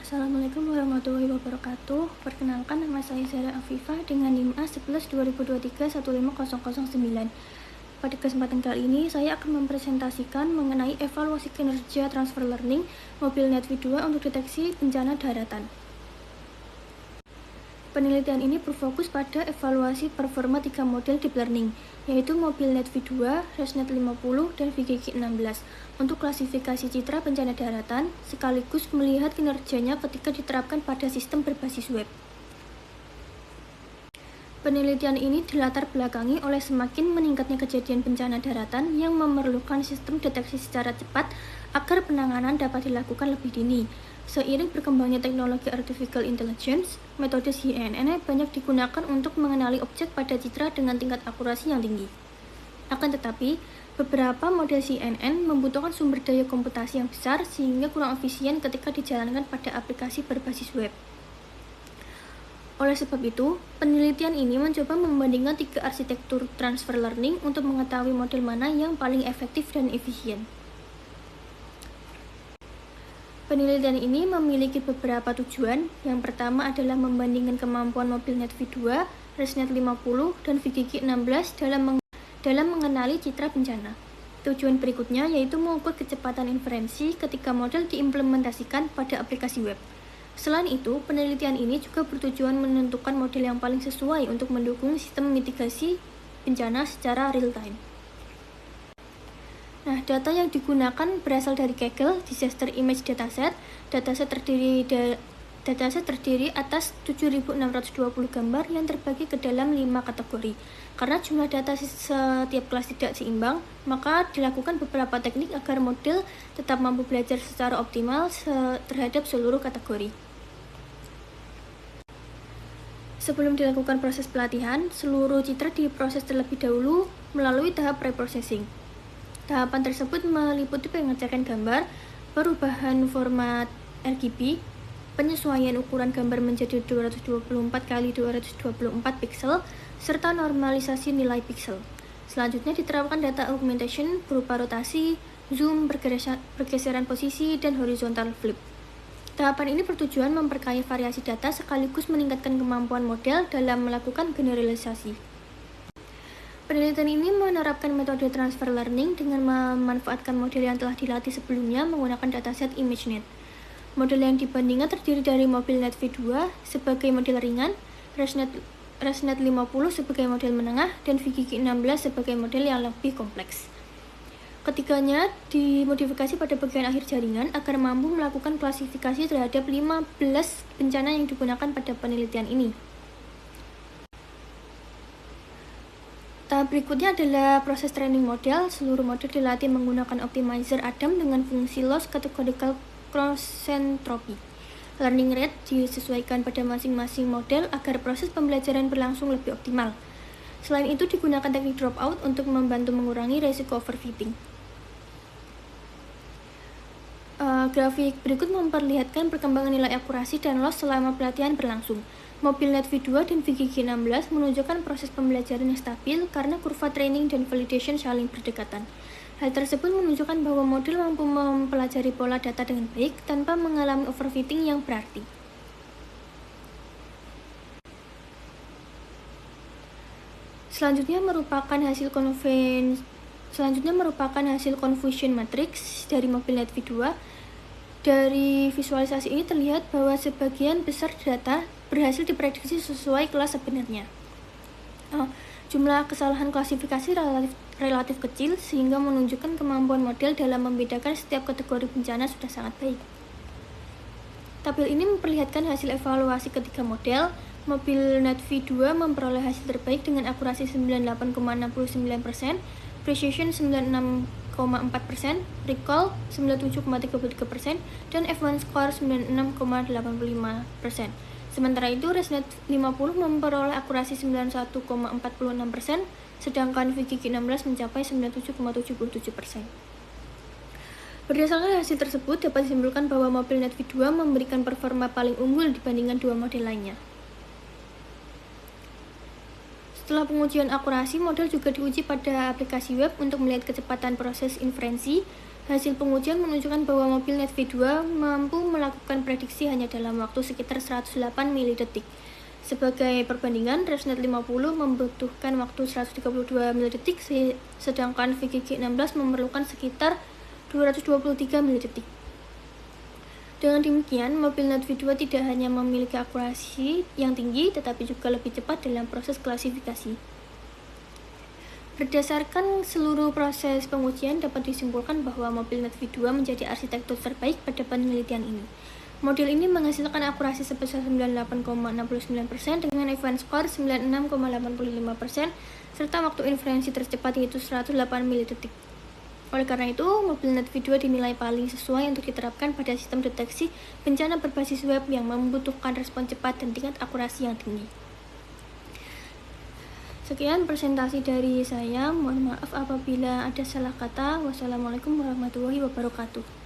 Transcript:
Assalamualaikum warahmatullahi wabarakatuh. Perkenalkan, nama saya Zara Afifah dengan NIM A11-2023-15009. Pada kesempatan kali ini, saya akan mempresentasikan mengenai evaluasi kinerja transfer learning mobil NetV2 untuk deteksi bencana daratan. Penelitian ini berfokus pada evaluasi performa 3 model deep learning, yaitu mobil NetV2, ResNet 50, dan VGG16, untuk klasifikasi citra bencana daratan, sekaligus melihat kinerjanya ketika diterapkan pada sistem berbasis web. Penelitian ini dilatar belakangi oleh semakin meningkatnya kejadian bencana daratan yang memerlukan sistem deteksi secara cepat agar penanganan dapat dilakukan lebih dini. Seiring berkembangnya teknologi artificial intelligence, metode CNN banyak digunakan untuk mengenali objek pada citra dengan tingkat akurasi yang tinggi. Akan tetapi, beberapa model CNN membutuhkan sumber daya komputasi yang besar sehingga kurang efisien ketika dijalankan pada aplikasi berbasis web. Oleh sebab itu, penelitian ini mencoba membandingkan 3 arsitektur transfer learning untuk mengetahui model mana yang paling efektif dan efisien. Penelitian ini memiliki beberapa tujuan. Yang pertama adalah membandingkan kemampuan mobil NetV2, ResNet 50, dan VGG16 dalam mengenali citra bencana. Tujuan berikutnya yaitu mengukur kecepatan inferensi ketika model diimplementasikan pada aplikasi web. Selain itu, penelitian ini juga bertujuan menentukan model yang paling sesuai untuk mendukung sistem mitigasi bencana secara real-time. Nah, data yang digunakan berasal dari Kaggle Disaster Image Dataset. Dataset terdiri atas 7.620 gambar yang terbagi ke dalam 5 kategori. Karena jumlah data setiap kelas tidak seimbang, maka dilakukan beberapa teknik agar model tetap mampu belajar secara optimal terhadap seluruh kategori. Sebelum dilakukan proses pelatihan, seluruh citra diproses terlebih dahulu melalui tahap preprocessing. Tahapan tersebut meliputi pengecekan gambar, perubahan format RGB, penyesuaian ukuran gambar menjadi 224x224 piksel, serta normalisasi nilai piksel. Selanjutnya diterapkan data augmentation berupa rotasi, zoom, pergeseran posisi, dan horizontal flip. Tahapan ini bertujuan memperkaya variasi data sekaligus meningkatkan kemampuan model dalam melakukan generalisasi. Penelitian ini menerapkan metode transfer learning dengan memanfaatkan model yang telah dilatih sebelumnya menggunakan dataset ImageNet. Model yang dibandingkan terdiri dari mobil NetV2 sebagai model ringan, ResNet 50 sebagai model menengah, dan VGG16 sebagai model yang lebih kompleks. Ketiganya dimodifikasi pada bagian akhir jaringan agar mampu melakukan klasifikasi terhadap 15 bencana yang digunakan pada penelitian ini. Tahap berikutnya adalah proses training model. Seluruh model dilatih menggunakan optimizer Adam dengan fungsi loss categorical cross-entropy. Learning rate disesuaikan pada masing-masing model agar proses pembelajaran berlangsung lebih optimal. Selain itu, digunakan teknik dropout untuk membantu mengurangi risiko overfitting. Grafik berikut memperlihatkan perkembangan nilai akurasi dan loss selama pelatihan berlangsung. Mobil NetV2 dan VGG16 menunjukkan proses pembelajaran yang stabil karena kurva training dan validation saling berdekatan. Hal tersebut menunjukkan bahwa model mampu mempelajari pola data dengan baik tanpa mengalami overfitting yang berarti. Selanjutnya merupakan hasil confusion matrix dari mobil NetV2. Dari visualisasi ini terlihat bahwa sebagian besar data berhasil diprediksi sesuai kelas sebenarnya. Jumlah kesalahan klasifikasi relatif kecil sehingga menunjukkan kemampuan model dalam membedakan setiap kategori bencana sudah sangat baik. Tabel ini memperlihatkan hasil evaluasi ketiga model. Mobil NetV2 memperoleh hasil terbaik dengan akurasi 98,69%, precision 96,4%, recall 97,33%, dan F1 score 96,85%. Sementara itu, ResNet 50 memperoleh akurasi 91,46%, sedangkan VGG16 mencapai 97,77%. Berdasarkan hasil tersebut, dapat disimpulkan bahwa mobil NetV2 memberikan performa paling unggul dibandingkan dua model lainnya. Setelah pengujian akurasi, model juga diuji pada aplikasi web untuk melihat kecepatan proses inferensi. Hasil pengujian menunjukkan bahwa mobil Net V2 mampu melakukan prediksi hanya dalam waktu sekitar 108 milidetik. Sebagai perbandingan, ResNet 50 membutuhkan waktu 132 milidetik, sedangkan VGG16 memerlukan sekitar 223 milidetik. Dengan demikian, mobil Net V2 tidak hanya memiliki akurasi yang tinggi, tetapi juga lebih cepat dalam proses klasifikasi. Berdasarkan seluruh proses pengujian, dapat disimpulkan bahwa mobil Net V2 menjadi arsitektur terbaik pada penelitian ini. Model ini menghasilkan akurasi sebesar 98,69% dengan event score 96,85%, serta waktu inferensi tercepat yaitu 108 milidetik. Oleh karena itu, mobil Net V2 dinilai paling sesuai untuk diterapkan pada sistem deteksi bencana berbasis web yang membutuhkan respon cepat dan tingkat akurasi yang tinggi. Sekian presentasi dari saya. Mohon maaf apabila ada salah kata. Wassalamualaikum warahmatullahi wabarakatuh.